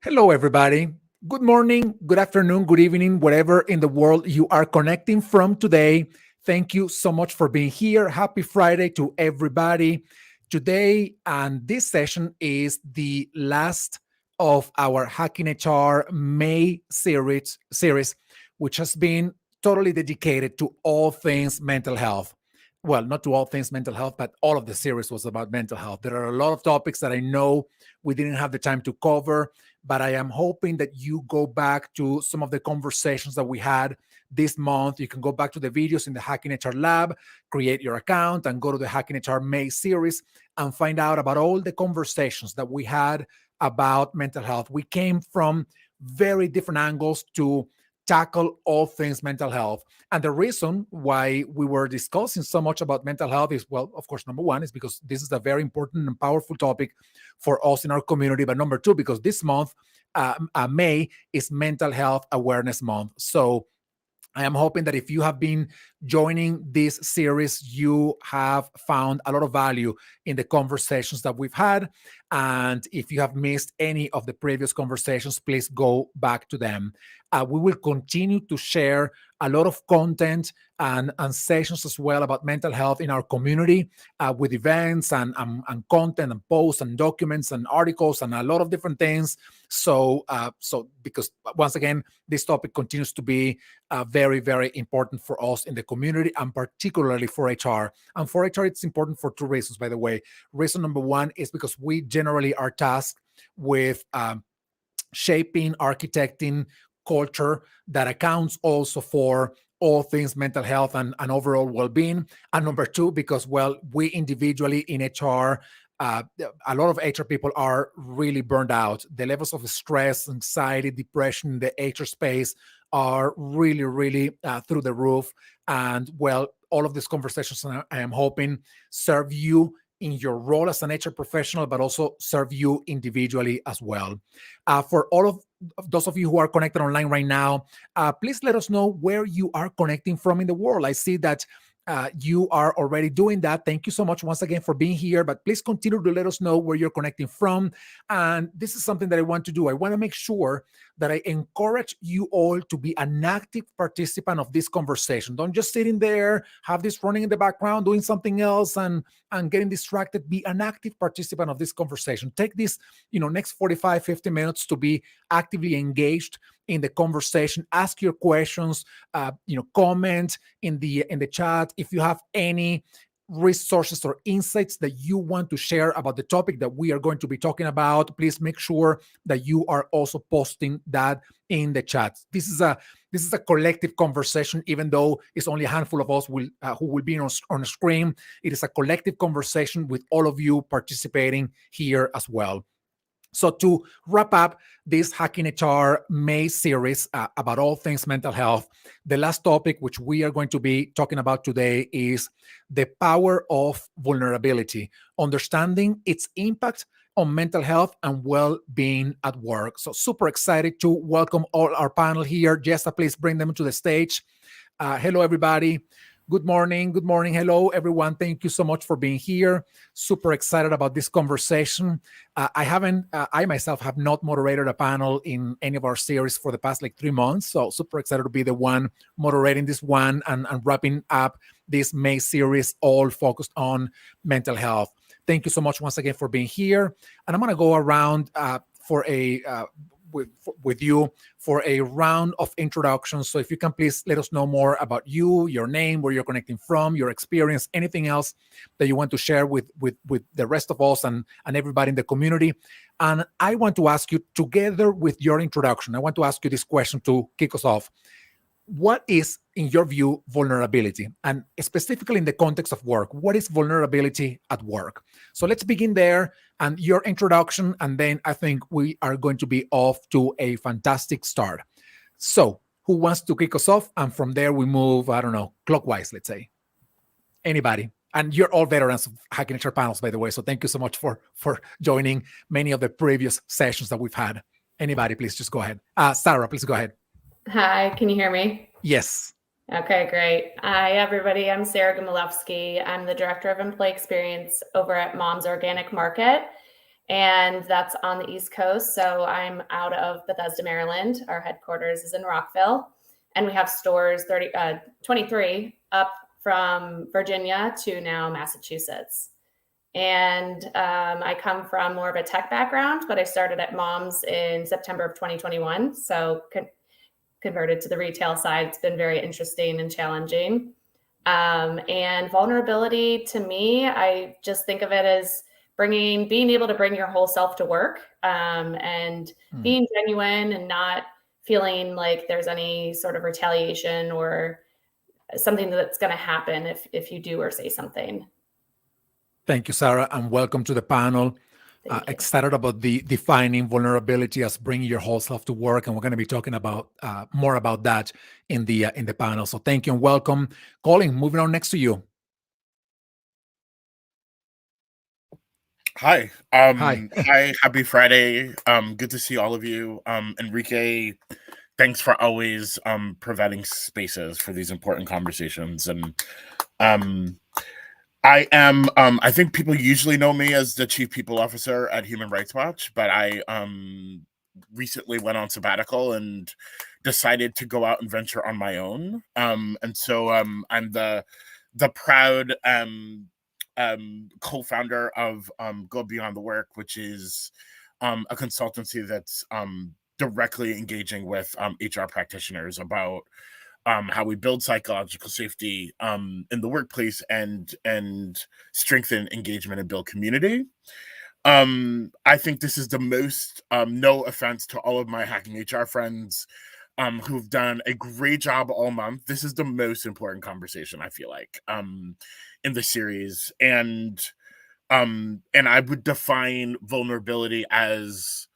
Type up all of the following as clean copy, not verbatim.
Hello, everybody. Good morning, good afternoon, good evening, wherever in the world you are connecting from today. Thank you so much for being here. Happy Friday to everybody. Today, and this session is the last of our Hacking HR May series, which has been totally dedicated to all things mental health. Well, not to all things mental health, but all of the series was about mental health. There are a lot of topics that I know we didn't have the time to cover, but I am hoping that you go back to some of the conversations that we had this month. You can go back to the videos in the Hacking HR Lab, create your account, and go to the Hacking HR May series and find out about all the conversations that we had about mental health. We came from very different angles to tackle all things mental health. And the reason why we were discussing so much about mental health is, well, of course, number one is because this is a very important and powerful topic for us in our community. But number two, because this month, May, is Mental Health Awareness Month. So I am hoping that if you have been joining this series, you have found a lot of value in the conversations that we've had. And if you have missed any of the previous conversations, please go back to them. We will continue to share a lot of content and sessions as well about mental health in our community with events and content and posts and documents and articles and a lot of different things. So because once again, this topic continues to be very, very important for us in the community and particularly for HR. And for HR, it's important for two reasons, by the way. Reason number one is because we generally are tasked with shaping, architecting culture that accounts also for all things mental health and overall well-being. And number two, because, well, we individually in HR, a lot of HR people are really burned out. The levels of stress, anxiety, depression in the HR space are really, really through the roof. And, well, all of these conversations I am hoping serve you in your role as an HR professional, but also serve you individually as well. For all of those of you who are connected online right now, please let us know where you are connecting from in the world. I see that you are already doing that. Thank you so much once again for being here, but please continue to let us know where you're connecting from. And this is something that I want to do. I want to make sure that I encourage you all to be an active participant of this conversation. Don't just sit in there, have this running in the background, doing something else and getting distracted. Be an active participant of this conversation. Take this, next 45, 50 minutes to be actively engaged in the conversation. Ask your questions, comment in the chat if you have any resources or insights that you want to share about the topic that we are going to be talking about. Please make sure that you are also posting that in the chat. This is a collective conversation, even though it's only a handful of us who will be on the screen. It is a collective conversation with all of you participating here as well. So to wrap up this Hacking HR May series about all things mental health, the last topic which we are going to be talking about today is the power of vulnerability, understanding its impact on mental health and well-being at work. So super excited to welcome all our panel here. Jessa, please bring them to the stage. Hello, everybody. Good morning. Good morning. Hello, everyone. Thank you so much for being here. Super excited about this conversation. I myself have not moderated a panel in any of our series for the past 3 months. So super excited to be the one moderating this one and wrapping up this May series, all focused on mental health. Thank you so much once again for being here. And I'm going to go around for a with you for a round of introductions. So if you can please let us know more about you, your name, where you're connecting from, your experience, anything else that you want to share with the rest of us and everybody in the community. And I want to ask you, together with your introduction, I want to ask you this question to kick us off. What is, in your view, vulnerability? And specifically in the context of work, what is vulnerability at work? So let's begin there and your introduction, and then I think we are going to be off to a fantastic start. So who wants to kick us off? And from there we move, I don't know, clockwise, let's say. Anybody? And you're all veterans of Hacking HR panels, by the way. So thank you so much for joining many of the previous sessions that we've had. Anybody, please just go ahead. Sarah, please go ahead. Hi, can you hear me? Yes. Okay, great. Hi, everybody. I'm Sarah Gomilewski. I'm the Director of Employee Experience over at Mom's Organic Market. and that's on the East Coast. So I'm out of Bethesda, Maryland. Our headquarters is in Rockville, and we have stores 23 up from Virginia to now Massachusetts. And I come from more of a tech background, but I started at Moms in September of 2021. So converted to the retail side. It's been very interesting and challenging. And vulnerability to me, I just think of it as being able to bring your whole self to work, and being genuine and not feeling like there's any sort of retaliation or something that's going to happen if you do or say something. Thank you, Sarah, and welcome to the panel. Excited about the defining vulnerability as bringing your whole self to work, and we're going to be talking about more about that in the panel. So thank you and welcome. Colin, moving on next to you. Hi. Hi. Hi. Happy Friday. Good to see all of you. Enrique, thanks for always providing spaces for these important conversations. And I am, I think people usually know me as the Chief People Officer at Human Rights Watch, but I recently went on sabbatical and decided to go out and venture on my own. And so I'm the proud co-founder of Go Beyond the Work, which is a consultancy that's directly engaging with HR practitioners about how we build psychological safety in the workplace and strengthen engagement and build community. I think this is the most, no offense to all of my Hacking HR friends who've done a great job all month. This is the most important conversation, I feel like, in the series. And I would define vulnerability as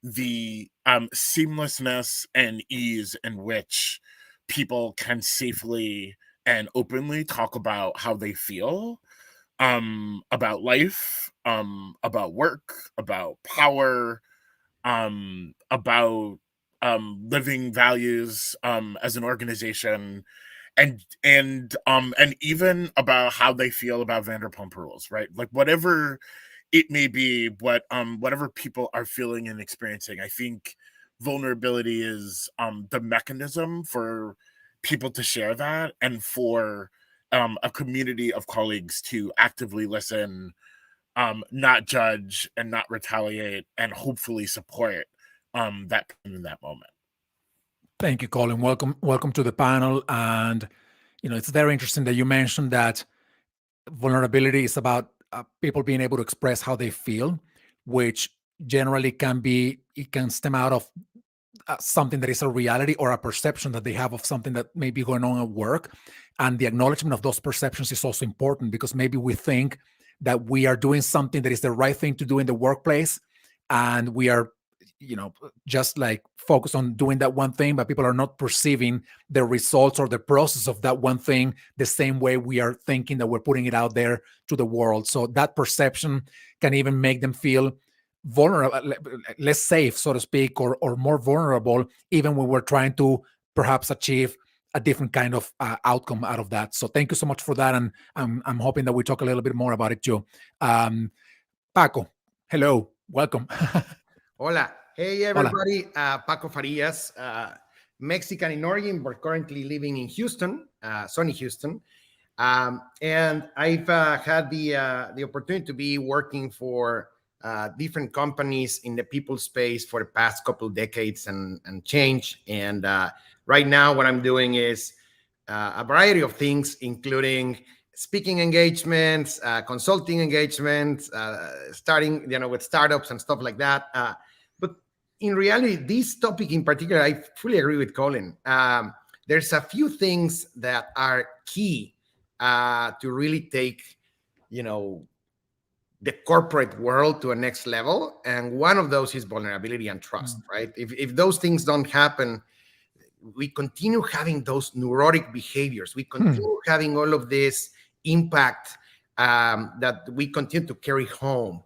the seamlessness and ease in which people can safely and openly talk about how they feel about life, about work, about power, about living values as an organization, and even about how they feel about Vanderpump Rules, right? Like whatever it may be, whatever people are feeling and experiencing, I think vulnerability is the mechanism for people to share that and for a community of colleagues to actively listen, not judge and not retaliate, and hopefully support that in that moment. Thank you, Colin. Welcome to the panel. And it's very interesting that you mentioned that vulnerability is about people being able to express how they feel, which generally can stem out of something that is a reality or a perception that they have of something that may be going on at work. And the acknowledgement of those perceptions is also important, because maybe we think that we are doing something that is the right thing to do in the workplace, and we are just like focused on doing that one thing, but people are not perceiving the results or the process of that one thing the same way we are thinking that we're putting it out there to the world. So that perception can even make them feel vulnerable, less safe, so to speak, or more vulnerable, even when we're trying to perhaps achieve a different kind of outcome out of that. So thank you so much for that, and I'm hoping that we talk a little bit more about it too. Paco, hello, welcome. Hola. Hey, everybody. Paco Farias, Mexican in origin, but currently living in Houston, sunny Houston. And I've had the opportunity to be working for different companies in the people space for the past couple of decades and change. And right now, what I'm doing is a variety of things, including speaking engagements, consulting engagements, starting with startups and stuff like that. But in reality, this topic in particular, I fully agree with Colin. There's a few things that are key to really take, the corporate world to a next level. And one of those is vulnerability and trust, right? If those things don't happen, we continue having those neurotic behaviors. We continue having all of this impact that we continue to carry home.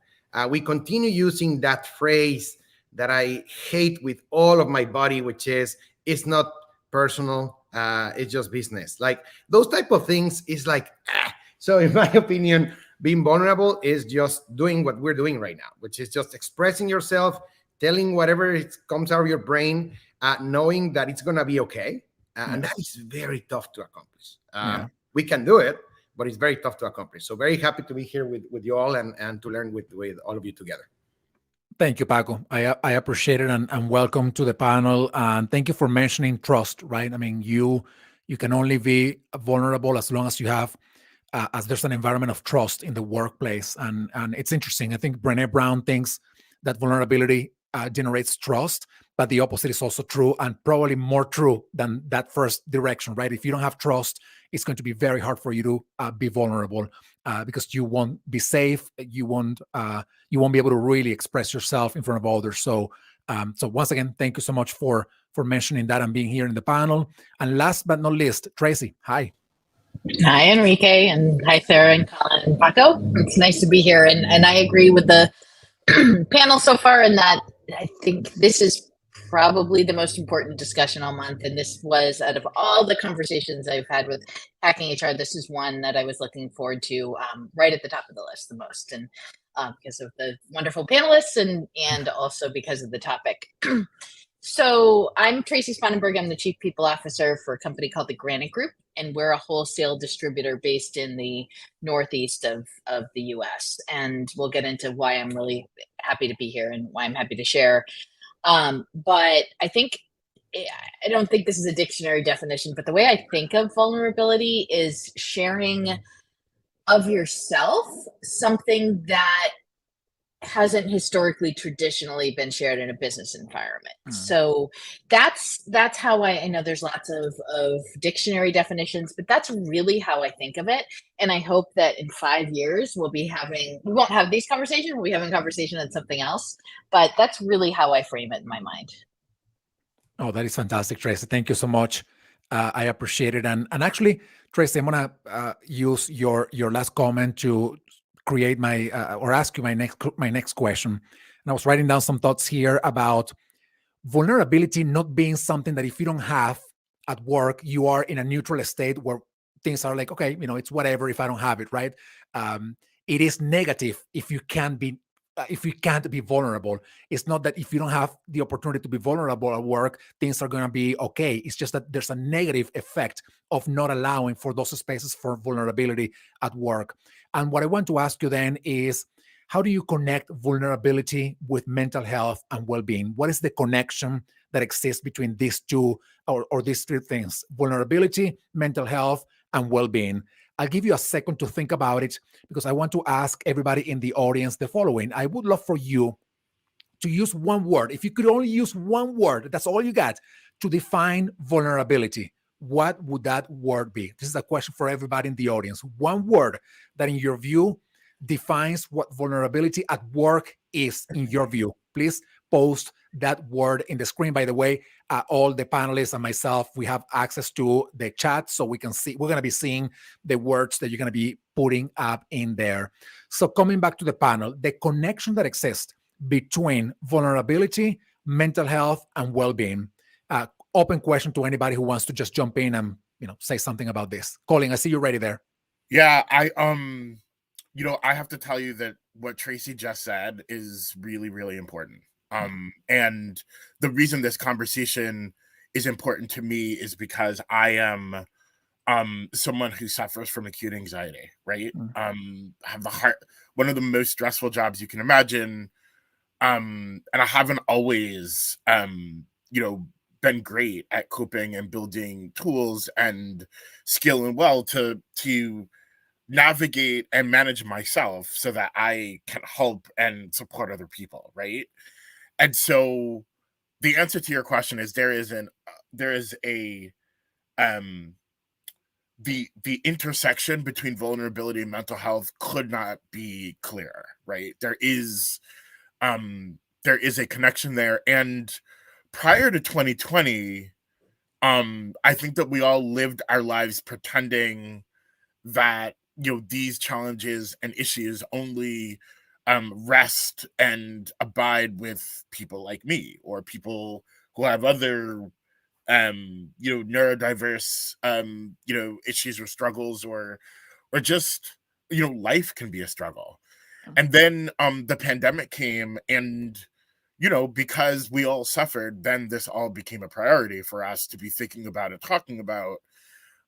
We continue using that phrase that I hate with all of my body, which is, it's not personal, it's just business. Like those type of things is like, So in my opinion, being vulnerable is just doing what we're doing right now, which is just expressing yourself, telling whatever it comes out of your brain, knowing that it's going to be okay. And that is very tough to accomplish. We can do it, but it's very tough to accomplish. So very happy to be here with you all and to learn with all of you together. Thank you, Paco. I appreciate it, and welcome to the panel. And thank you for mentioning trust, right? I mean, you can only be vulnerable as long as you have, as there's an environment of trust in the workplace. And it's interesting. I think Brené Brown thinks that vulnerability generates trust, but the opposite is also true, and probably more true than that first direction, right? If you don't have trust, it's going to be very hard for you to be vulnerable because you won't be safe. You won't be able to really express yourself in front of others. So once again, thank you so much for mentioning that and being here in the panel. And last but not least, Tracy, hi. Hi, Enrique, and hi, Sarah and Colin and Paco. It's nice to be here, and I agree with the panel so far in that I think this is probably the most important discussion all month, and this was, out of all the conversations I've had with Hacking HR, this is one that I was looking forward to right at the top of the list the most, and because of the wonderful panelists and also because of the topic. So I'm Tracy Spanenberg. I'm the Chief People Officer for a company called the Granite Group, and we're a wholesale distributor based in the Northeast of the US. And we'll get into why I'm really happy to be here and why I'm happy to share. But I think, I don't think this is a dictionary definition, but the way I think of vulnerability is sharing of yourself something that hasn't historically traditionally been shared in a business environment. So that's how I know there's lots of dictionary definitions, but that's really how I think of it. And I hope that in 5 years we won't have these conversations, we'll be having a conversation on something else, but that's really how I frame it in my mind. Oh, that is fantastic, Tracy. Thank you so much. I appreciate it. And actually, Tracy, I'm gonna use your last comment to create my or ask you my next question. And I was writing down some thoughts here about vulnerability not being something that if you don't have at work, you are in a neutral state where things are like, okay, it's whatever if I don't have it, right? It is negative if you can't be vulnerable. It's not that if you don't have the opportunity to be vulnerable at work, things are going to be okay. It's just that there's a negative effect of not allowing for those spaces for vulnerability at work. And what I want to ask you then is, how do you connect vulnerability with mental health and well-being? What is the connection that exists between these two or these three things: vulnerability, mental health, and well-being? I'll give you a second to think about it, because I want to ask everybody in the audience the following. I would love for you to use one word. If you could only use one word, that's all you got, to define vulnerability, what would that word be? This is a question for everybody in the audience. One word that, in your view, defines what vulnerability at work is, in your view. Please post that word in the screen. By the way, all the panelists and myself, we have access to the chat, so we're going to be seeing the words that you're going to be putting up in there. So coming back to the panel, the connection that exists between vulnerability, mental health, and well-being. Open question to anybody who wants to just jump in and say something about this. Colin, I see you ready there. Yeah, I have to tell you that what Tracy just said is really, really important. And the reason this conversation is important to me is because I am someone who suffers from acute anxiety, right? Have one of the most stressful jobs you can imagine. And I haven't always been great at coping and building tools and skill and to navigate and manage myself so that I can help and support other people, right? And so the answer to your question is the intersection between vulnerability and mental health could not be clearer, right? There is a connection there. And prior to 2020, I think that we all lived our lives pretending that these challenges and issues only rest and abide with people like me, or people who have other neurodiverse issues or struggles, or just life can be a struggle. And then the pandemic came, and because we all suffered, then this all became a priority for us to be thinking about and talking about.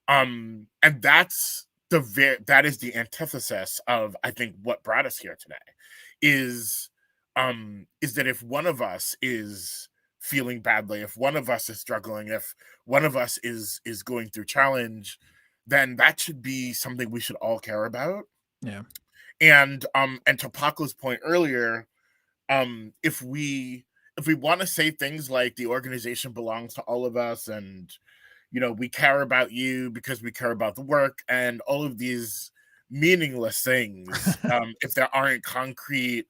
And that is the antithesis of, I think, what brought us here today is that if one of us is feeling badly, if one of us is struggling, if one of us is going through challenge, then that should be something we should all care about. Yeah. And to Paco's point earlier, if we want to say things like the organization belongs to all of us, and we care about you because we care about the work, and all of these meaningless things, if there aren't concrete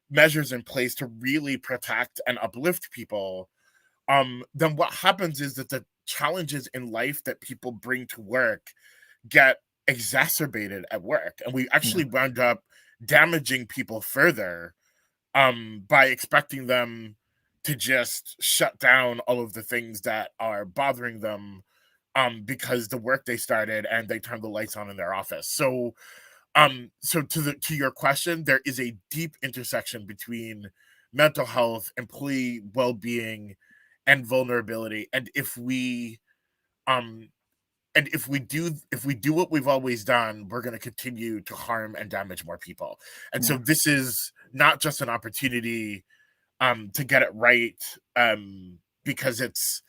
measures in place to really protect and uplift people, then what happens is that the challenges in life that people bring to work get exacerbated at work, and we actually wound up damaging people further by expecting them to just shut down all of the things that are bothering them because the work they started and they turned the lights on in their office. So to your question, there is a deep intersection between mental health, employee well-being, and vulnerability. And if we do what we've always done, we're going to continue to harm and damage more people. And so this is not just an opportunity to get it right because it's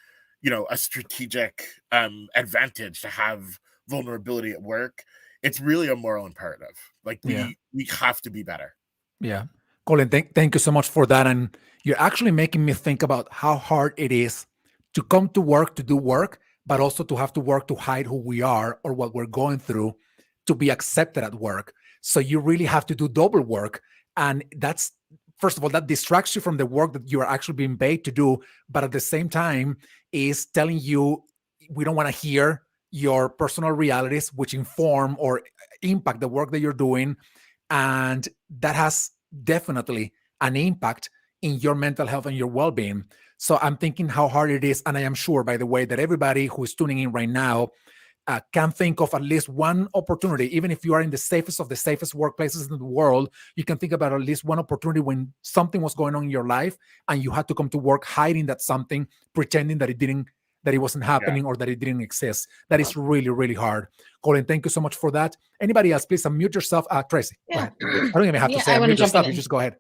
a strategic advantage to have vulnerability at work. It's really a moral imperative. Like we have to be better. Yeah. Colin, thank you so much for that. And you're actually making me think about how hard it is to come to work to do work, but also to have to work to hide who we are or what we're going through to be accepted at work. So you really have to do double work. And that's, first of all, that distracts you from the work that you are actually being paid to do. But at the same time is telling you, we don't want to hear your personal realities, which inform or impact the work that you're doing. And that has definitely an impact in your mental health and your well-being. So I'm thinking how hard it is. And I am sure, by the way, that everybody who is tuning in right now can think of at least one opportunity. Even if you are in the safest of the safest workplaces in the world, you can think about at least one opportunity when something was going on in your life and you had to come to work hiding that something, pretending that it wasn't happening or that it didn't exist. That is really, really hard. Colin, thank you so much for that. Anybody else, please unmute yourself. Tracy, go ahead. I don't even have to say unmute yourself. You just go ahead.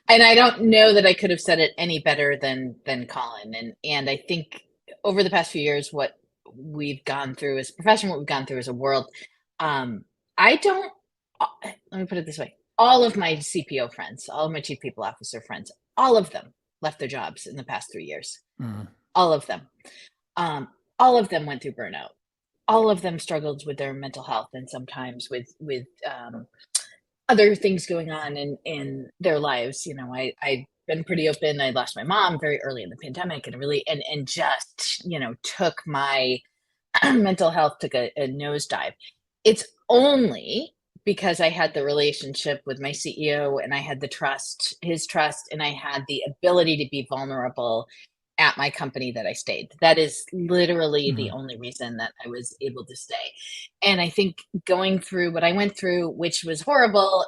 And I don't know that I could have said it any better than Colin. And I think over the past few years, what we've gone through as a profession, what we've gone through as a world, let me put it this way. All of my CPO friends, all of my chief people officer friends, all of them left their jobs in the past 3 years. All of them. All of them went through burnout. All of them struggled with their mental health and sometimes with other things going on in their lives. I've been pretty open. I lost my mom very early in the pandemic and really, and just, took my mental health, took a nosedive. It's only because I had the relationship with my CEO and I had his trust, and I had the ability to be vulnerable at my company that I stayed. That is literally the only reason that I was able to stay. And I think going through what I went through, which was horrible,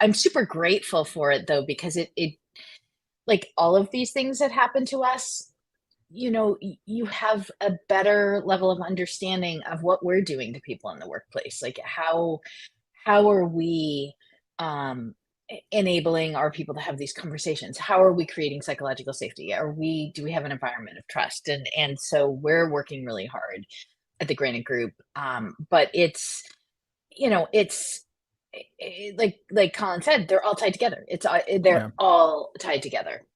I'm super grateful for it though, because it like all of these things that happen to us, you have a better level of understanding of what we're doing to people in the workplace. Like how are we enabling our people to have these conversations? How are we creating psychological safety? Do we have an environment of trust? And so we're working really hard at the Granite Group. But it's like Colin said, they're all tied together. They're all tied together.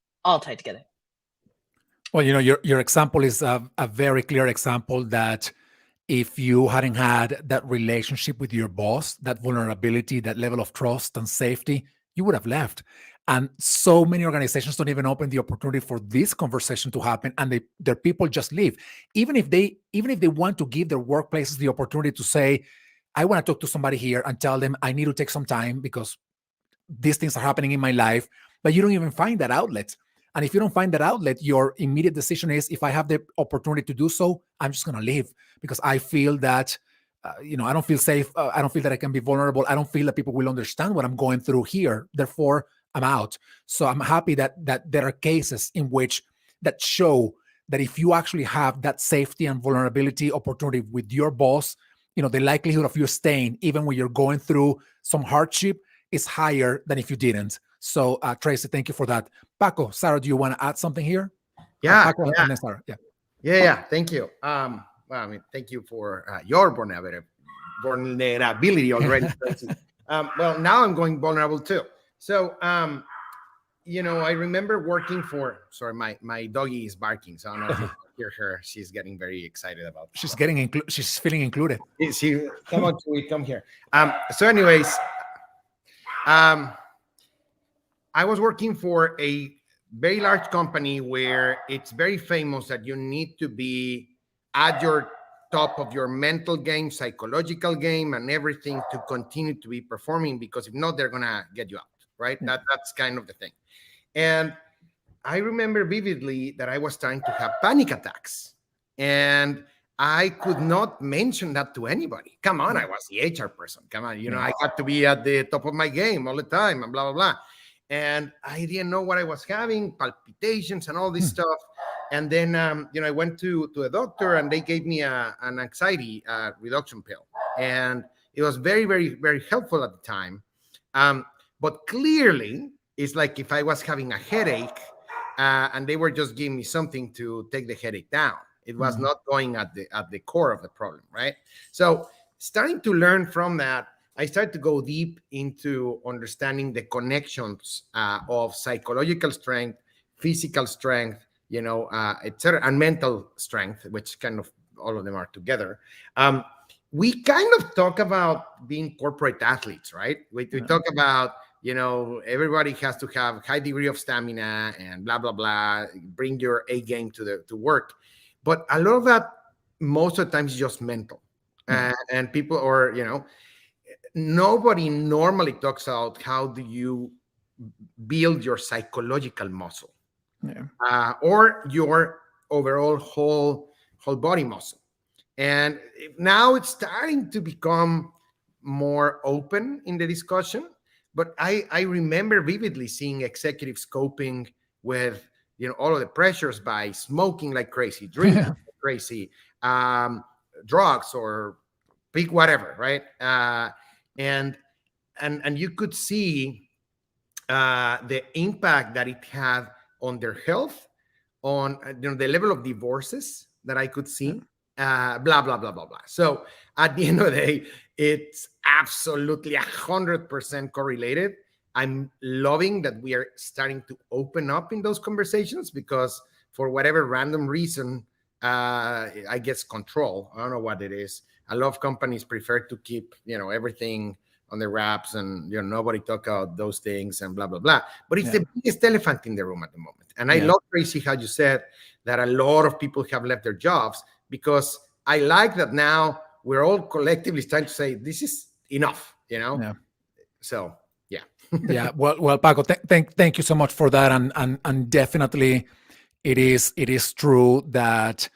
Well, your example is a very clear example that if you hadn't had that relationship with your boss, that vulnerability, that level of trust and safety, you would have left. And so many organizations don't even open the opportunity for this conversation to happen, and their people just leave. Even if they want to give their workplaces the opportunity to say, I want to talk to somebody here and tell them I need to take some time because these things are happening in my life, but you don't even find that outlet. And if you don't find that outlet, your immediate decision is, if I have the opportunity to do so, I'm just going to leave because I feel that I don't feel safe. I don't feel that I can be vulnerable. I don't feel that people will understand what I'm going through here. Therefore, I'm out. So I'm happy that there are cases in which that show that if you actually have that safety and vulnerability opportunity with your boss, the likelihood of you staying, even when you're going through some hardship, is higher than if you didn't. So Tracy, thank you for that. Paco, Sarah, do you want to add something here? Yeah, Paco yeah. and then Sarah. Yeah. Yeah. Thank you. Well, I mean, thank you for your vulnerability already. Well, now I'm going vulnerable too. So, I remember working for. Sorry, my doggy is barking, so I don't know if you hear her. She's getting very excited about. She's she's feeling included. She come on, Chewy, come here. So, anyways, I was working for a very large company where it's very famous that you need to be at your top of your mental game, psychological game, and everything to continue to be performing, because if not, they're gonna get you out, right? Yeah. That's kind of the thing. And I remember vividly that I was starting to have panic attacks, and I could not mention that to anybody. Come on, I was the HR person. Come on, I had to be at the top of my game all the time and blah, blah, blah. And I didn't know what I was having, palpitations and all this stuff. And then, I went to a doctor, and they gave me an anxiety reduction pill. And it was very, very, very helpful at the time. But clearly, it's like if I was having a headache and they were just giving me something to take the headache down. It was not going at the core of the problem, right? So starting to learn from that, I started to go deep into understanding the connections of psychological strength, physical strength, etc., and mental strength, which kind of all of them are together. We kind of talk about being corporate athletes, right? We talk about, everybody has to have high degree of stamina and blah, blah, blah, bring your A game to work. But a lot of that, most of the time, is just mental. And people, or, nobody normally talks about how do you build your psychological muscle or your overall whole body muscle. And now it's starting to become more open in the discussion. But I remember vividly seeing executives coping with, all of the pressures by smoking like crazy, drinking like crazy, drugs, or pick whatever, right? And you could see the impact that it had on their health, on the level of divorces that I could see, blah, blah, blah, blah, blah. So at the end of the day, it's absolutely 100% correlated. I'm loving that we are starting to open up in those conversations, because for whatever random reason, I guess control, I don't know what it is. A lot of companies prefer to keep, everything on the wraps, and nobody talk about those things and blah, blah, blah. But it's the biggest elephant in the room at the moment. And I love, Tracy, how you said that a lot of people have left their jobs, because I like that now we're all collectively starting to say, this is enough, So, yeah. Yeah. Well, Paco, thank you so much for that. And definitely it is true that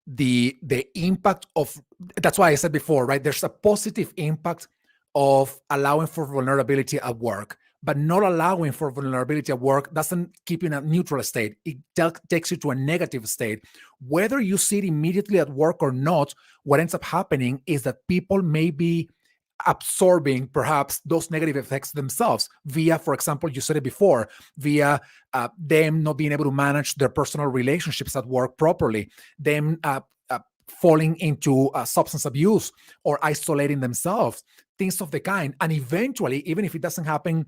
the impact of, that's why I said before, right? There's a positive impact of allowing for vulnerability at work, but not allowing for vulnerability at work doesn't keep you in a neutral state. It takes you to a negative state. Whether you see it immediately at work or not, what ends up happening is that people may be absorbing perhaps those negative effects themselves via, for example, you said it before, via them not being able to manage their personal relationships at work properly, them falling into substance abuse or isolating themselves, things of the kind. And eventually, even if it doesn't happen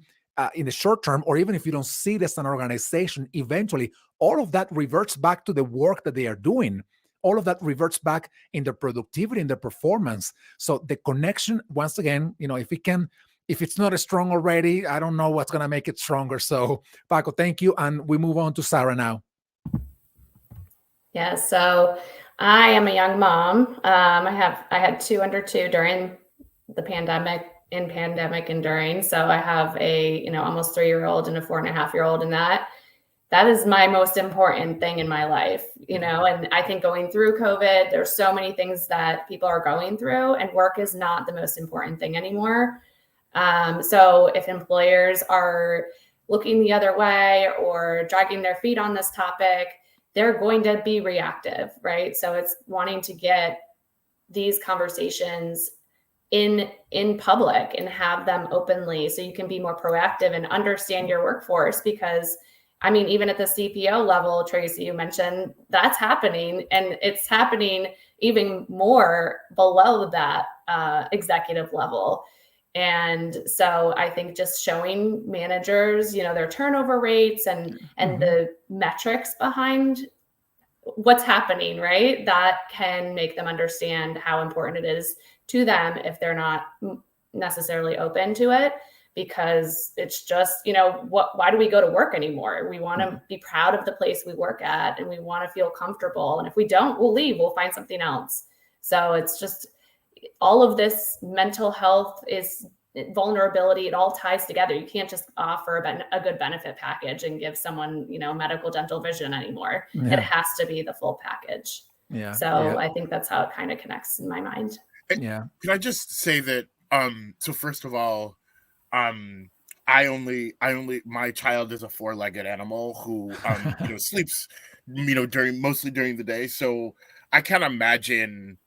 in the short term, or even if you don't see this as an organization, eventually all of that reverts back to the work that they are doing. All of that reverts back in their productivity, in their performance. So the connection, once again, if it's not as strong already, I don't know what's going to make it stronger. So Paco, thank you. And we move on to Sarah now. Yeah. So I am a young mom. I had 2 under 2 during the pandemic and during. So I have a, almost 3-year-old and a 4.5-year-old, and that that is my most important thing in my life, you know. And I think going through COVID, there's so many things that people are going through, and work is not the most important thing anymore. So if employers are looking the other way or dragging their feet on this topic, they're going to be reactive, right? So it's wanting to get these conversations in public and have them openly, so you can be more proactive and understand your workforce. Because I mean, even at the CPO level, Tracy, you mentioned that's happening, and it's happening even more below that executive level. And so I think just showing managers, you know, their turnover rates and the metrics behind what's happening, right? That can make them understand how important it is to them if they're not necessarily open to it. Because it's just, you know, why do we go to work anymore? We want to be proud of the place we work at, and we want to feel comfortable. And if we don't, we'll leave, we'll find something else. So it's just all of this mental health is vulnerability. It all ties together. You can't just offer a good benefit package and give someone, you know, medical, dental, vision anymore. It has to be the full package. So I think that's how it kind of connects in my mind. Can I just say that, so first of all, my child is a 4-legged animal who, you know, sleeps, you know, mostly during the day. So I can't imagine,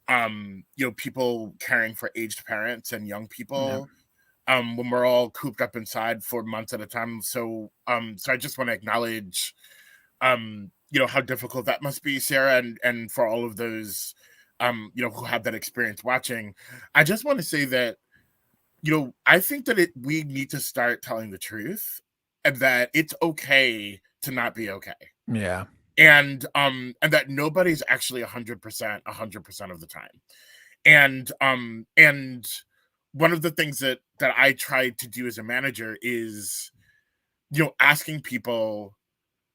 you know, people caring for aged parents and young people, when we're all cooped up inside for months at a time. So, so I just want to acknowledge, you know, how difficult that must be, Sarah, and for all of those, you know, who have that experience watching. I just want to say that, you know, I think that we need to start telling the truth, and that it's okay to not be okay. And that nobody's actually 100% of the time. And one of the things that I try to do as a manager is, you know, asking people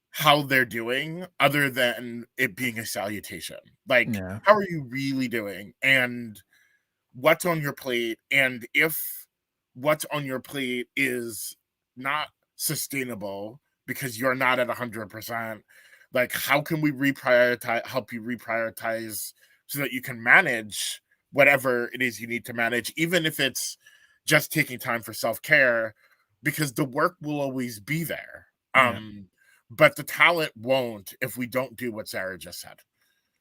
how they're doing, other than it being a salutation. Like, how are you really doing? And what's on your plate? And if what's on your plate is not sustainable because you're not at 100%, like, how can we help you reprioritize so that you can manage whatever it is you need to manage, even if it's just taking time for self-care, because the work will always be there. But the talent won't if we don't do what Sarah just said.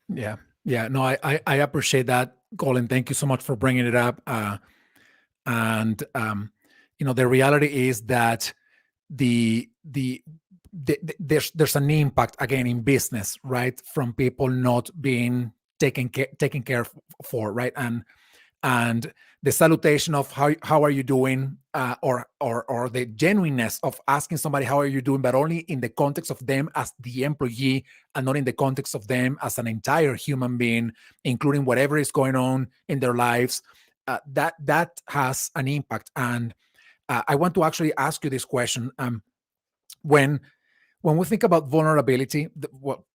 No, I appreciate that, Colin. Thank you so much for bringing it up. And you know, the reality is that there's an impact again in business, right, from people not being taken care for, right, and the salutation of how are you doing, or the genuineness of asking somebody how are you doing, but only in the context of them as the employee, and not in the context of them as an entire human being, including whatever is going on in their lives. That has an impact. And I want to actually ask you this question. When we think about vulnerability,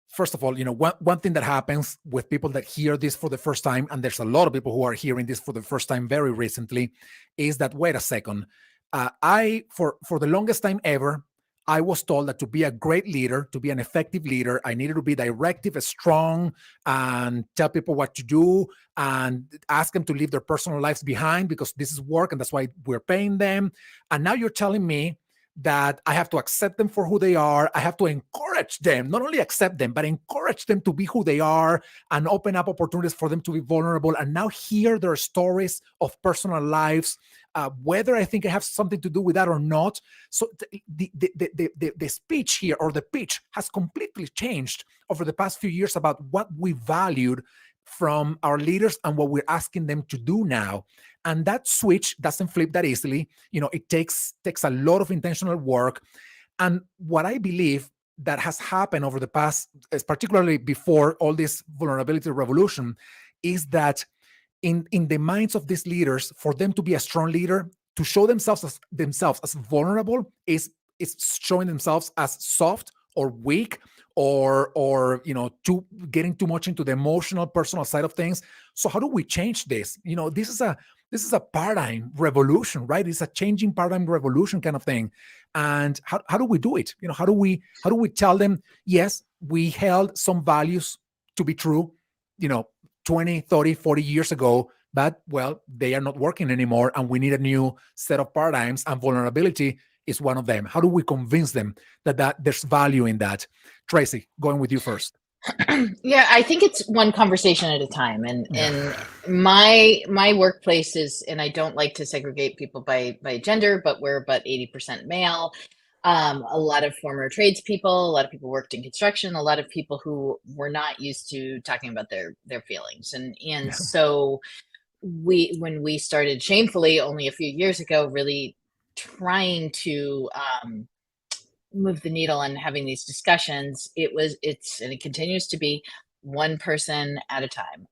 first of all, you know, one thing that happens with people that hear this for the first time, and there's a lot of people who are hearing this for the first time very recently, is that, wait a second, for the longest time ever, I was told that to be a great leader, to be an effective leader, I needed to be directive, strong, and tell people what to do, and ask them to leave their personal lives behind, because this is work and that's why we're paying them. And now you're telling me that I have to accept them for who they are. I have to encourage them, not only accept them, but encourage them to be who they are, and open up opportunities for them to be vulnerable, and now hear their stories of personal lives, whether I think it has something to do with that or not. So the speech here, or the pitch, has completely changed over the past few years about what we valued from our leaders and what we're asking them to do now. And that switch doesn't flip that easily. You know, it takes a lot of intentional work. And what I believe that has happened over the past, particularly before all this vulnerability revolution, is that in the minds of these leaders, for them to be a strong leader, to show themselves as vulnerable, is showing themselves as soft or weak, or you know, getting too much into the emotional, personal side of things. So how do we change this? You know, this is this is a paradigm revolution, right? It's a changing paradigm revolution kind of thing. And how do we do it? How do we tell them, yes, we held some values to be true, 20, 30, 40 years ago, but well, they are not working anymore, and we need a new set of paradigms, and vulnerability is one of them. How do we convince them that there's value in that? Tracy, going with you first. Yeah, I think it's one conversation at a time. And my workplace is, and I don't like to segregate people by gender, but we're about 80% male. A lot of former tradespeople, a lot of people worked in construction, a lot of people who were not used to talking about their feelings. And so when we started shamefully only a few years ago, really trying to move the needle and having these discussions, and it continues to be one person at a time,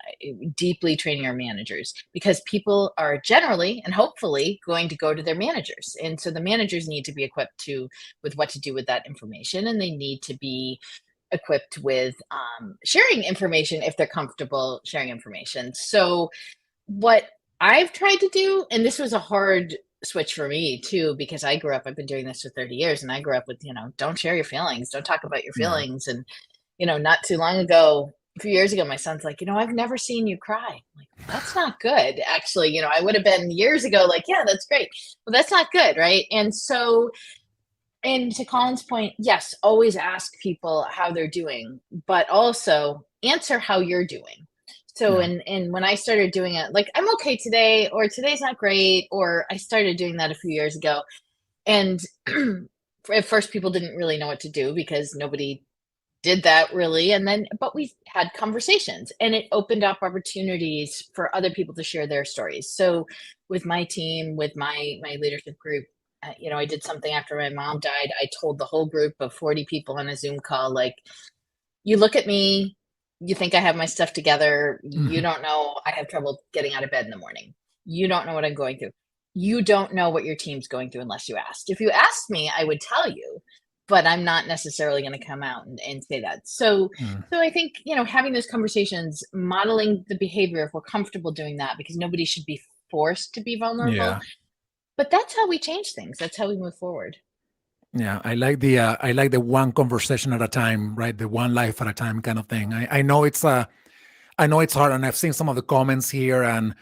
deeply training our managers, because people are generally and hopefully going to go to their managers. And so the managers need to be equipped with what to do with that information, and they need to be equipped with sharing information if they're comfortable sharing information. So what I've tried to do, and this was a hard switch for me too, because I've been doing this for 30 years, and I grew up with, don't share your feelings, don't talk about your feelings. And, not too long ago, a few years ago, my son's like, I've never seen you cry. I'm like, that's not good. Actually, I would have been years ago like, yeah, that's great. Well, that's not good. Right. And so, and to Colin's point, yes, always ask people how they're doing, but also answer how you're doing. So, and when I started doing it, like, I'm okay today, or today's not great, or I started doing that a few years ago. And at first people didn't really know what to do because nobody did that really. But we had conversations, and it opened up opportunities for other people to share their stories. So with my team, with my leadership group, I did something after my mom died. I told the whole group of 40 people on a Zoom call, like, you look at me, you think I have my stuff together. You don't know I have trouble getting out of bed in the morning. You don't know what I'm going through. You don't know what your team's going through unless you asked. If you asked me, I would tell you, but I'm not necessarily going to come out and say that. So I think, having those conversations, modeling the behavior, if we're comfortable doing that, because nobody should be forced to be vulnerable. Yeah. But that's how we change things. That's how we move forward. Yeah, I like the one conversation at a time, right? The one life at a time kind of thing. I know it's hard, and I've seen some of the comments here, and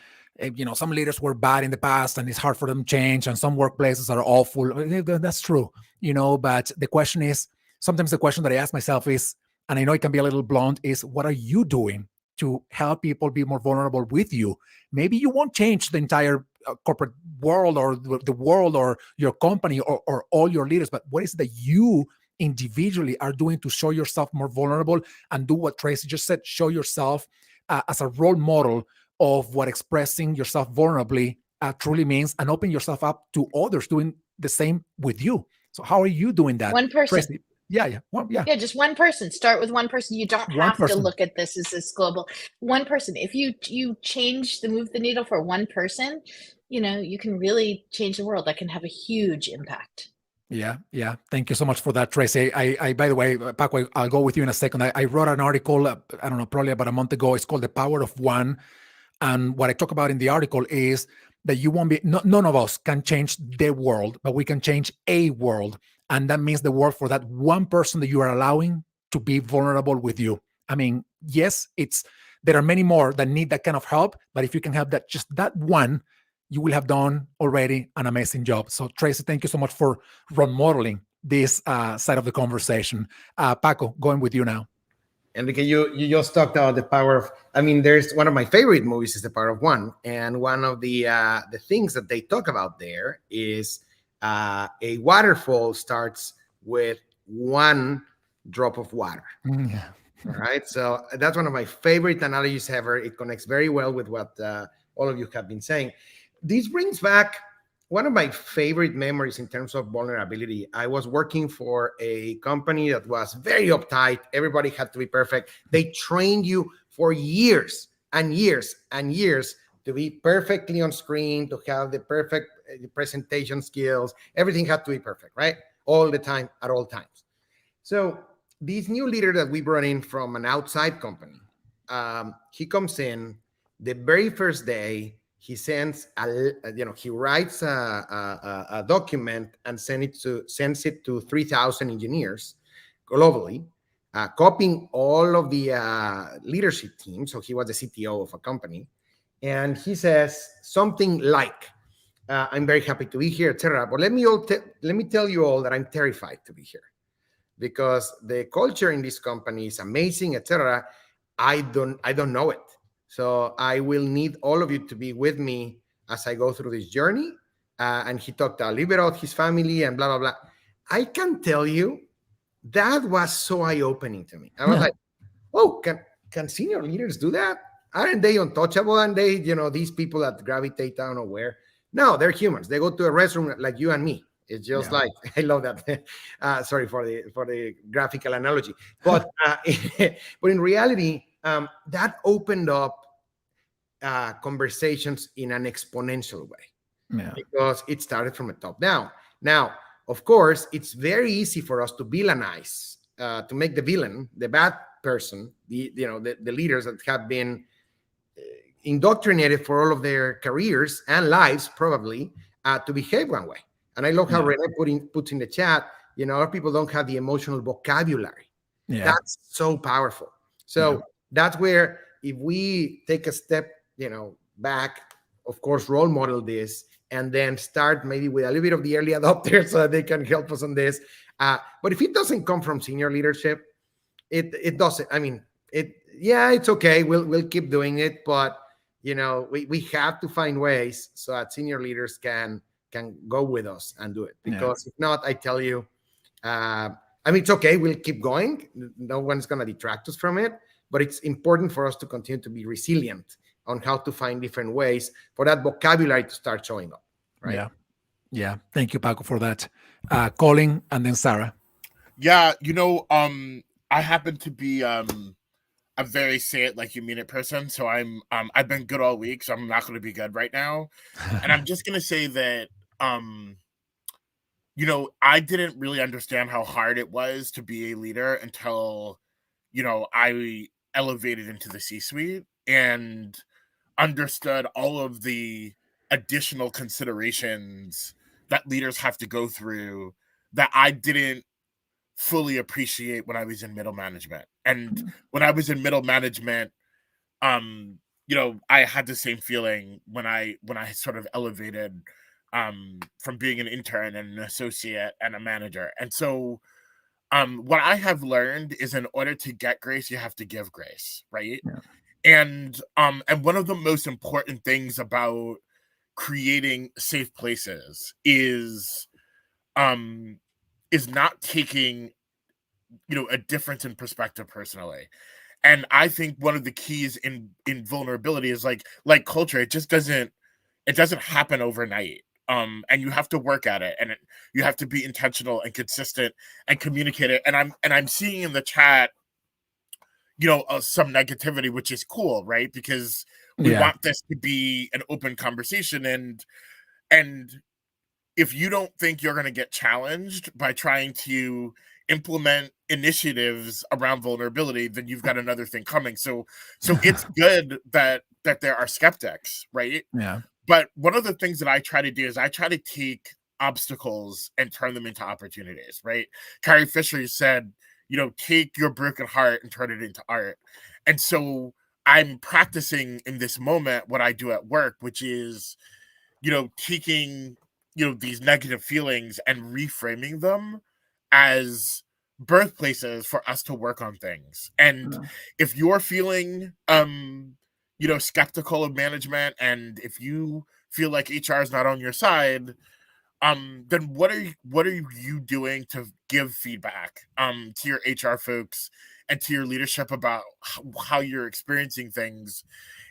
some leaders were bad in the past, and it's hard for them to change, and some workplaces are awful. That's true, But the question is, sometimes the question that I ask myself is, and I know it can be a little blunt, is what are you doing to help people be more vulnerable with you? Maybe you won't change the entire corporate world or the world or your company or all your leaders, but what is it that you individually are doing to show yourself more vulnerable and do what Tracy just said, show yourself as a role model of what expressing yourself vulnerably truly means, and open yourself up to others doing the same with you. So how are you doing that? One person. Tracy? Yeah, just one person. Start with one person. You don't have to look at this as this global. One person. If you move the needle for one person, you can really change the world. That can have a huge impact. Yeah. Thank you so much for that, Tracy. I by the way, Paco, I'll go with you in a second. I wrote an article, I don't know, probably about a month ago. It's called The Power of One. And what I talk about in the article is that none of us can change the world, but we can change a world. And that means the world for that one person that you are allowing to be vulnerable with you. I mean, yes, there are many more that need that kind of help, but if you can help just that one, you will have done already an amazing job. So Tracy, thank you so much for role modeling this side of the conversation. Paco, going with you now. Enrique, you just talked about the power of, there's one of my favorite movies is The Power of One. And one of the things that they talk about there is a waterfall starts with one drop of water. Yeah. All right. So that's one of my favorite analogies ever. It connects very well with what all of you have been saying. This brings back one of my favorite memories in terms of vulnerability. I was working for a company that was very uptight. Everybody had to be perfect. They trained you for years and years and years to be perfectly on screen, to have the perfect presentation skills. Everything had to be perfect, right? All the time, at all times. So this new leader that we brought in from an outside company, he comes in the very first day. he sends he writes a document and sends it to 3,000 engineers globally, copying all of the leadership team. So he was the CTO of a company, and he says something like, "I'm very happy to be here, etc. But let me tell you all that I'm terrified to be here, because the culture in this company is amazing, etc. I don't know it. So I will need all of you to be with me as I go through this journey." And he talked a little bit about his family and blah, blah, blah. I can tell you that was so eye-opening to me. I was like, oh, can senior leaders do that? Aren't they untouchable? And they, these people that gravitate out of nowhere? No, they're humans. They go to a restroom like you and me. It's just like, I love that. Sorry for the graphical analogy, but but in reality, that opened up conversations in an exponential way, because it started from the top down. Now, of course, it's very easy for us to villainize, to make the villain, the bad person, the leaders that have been indoctrinated for all of their careers and lives, probably, to behave one way. And I love how Rene puts in the chat, a lot of people don't have the emotional vocabulary. That's so powerful. So that's where, if we take a step, back, of course, role model this, and then start maybe with a little bit of the early adopters so that they can help us on this. But if it doesn't come from senior leadership, it doesn't. I mean, it's okay. We'll keep doing it, but we have to find ways so that senior leaders can go with us and do it. Because if not, I tell you, it's okay. We'll keep going. No one's going to detract us from it, but it's important for us to continue to be resilient on how to find different ways for that vocabulary to start showing up. Right. Yeah. Thank you, Paco, for that. Colin, and then Sarah. Yeah. I happen to be a very say it like you mean it person. So I've been good all week, so I'm not going to be good right now. And I'm just going to say that, I didn't really understand how hard it was to be a leader until, I elevated into the C-suite and understood all of the additional considerations that leaders have to go through that I didn't fully appreciate when I was in middle management. And when I was in middle management, I had the same feeling when I sort of elevated from being an intern and an associate and a manager. And so what I have learned is, in order to get grace, you have to give grace, right? And one of the most important things about creating safe places is not taking, a difference in perspective personally. And I think one of the keys in vulnerability is like culture. It just doesn't happen overnight. And you have to work at it, and you have to be intentional and consistent and communicate it. And I'm seeing in the chat, some negativity, which is cool, right? Because we want this to be an open conversation. And if you don't think you're going to get challenged by trying to implement initiatives around vulnerability, then you've got another thing coming. So it's good that there are skeptics, right? Yeah. But one of the things that I try to do is I try to take obstacles and turn them into opportunities, right? Carrie Fisher said, take your broken heart and turn it into art. And so I'm practicing in this moment what I do at work, which is, taking, these negative feelings and reframing them as birthplaces for us to work on things. And if you're feeling, skeptical of management, and if you feel like HR is not on your side, then what are you doing to give feedback to your HR folks and to your leadership about how you're experiencing things?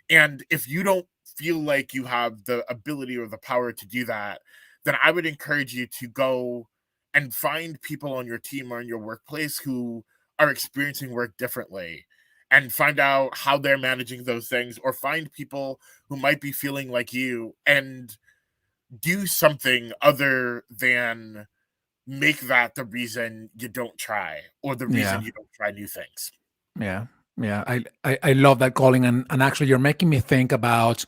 And if you don't feel like you have the ability or the power to do that, then I would encourage you to go and find people on your team or in your workplace who are experiencing work differently, and find out how they're managing those things, or find people who might be feeling like you, and do something other than make that the reason you don't try, or the reason you don't try new things. Yeah. I love that, Colin. And actually, you're making me think about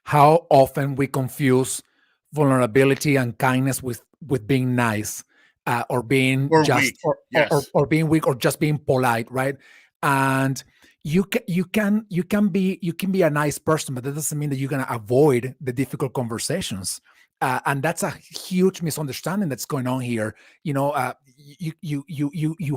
how often we confuse vulnerability and kindness with being nice, or being Or just weak. Yes. or being weak, or just being polite, right? And you can be a nice person, but that doesn't mean that you're going to avoid the difficult conversations. And that's a huge misunderstanding that's going on here. You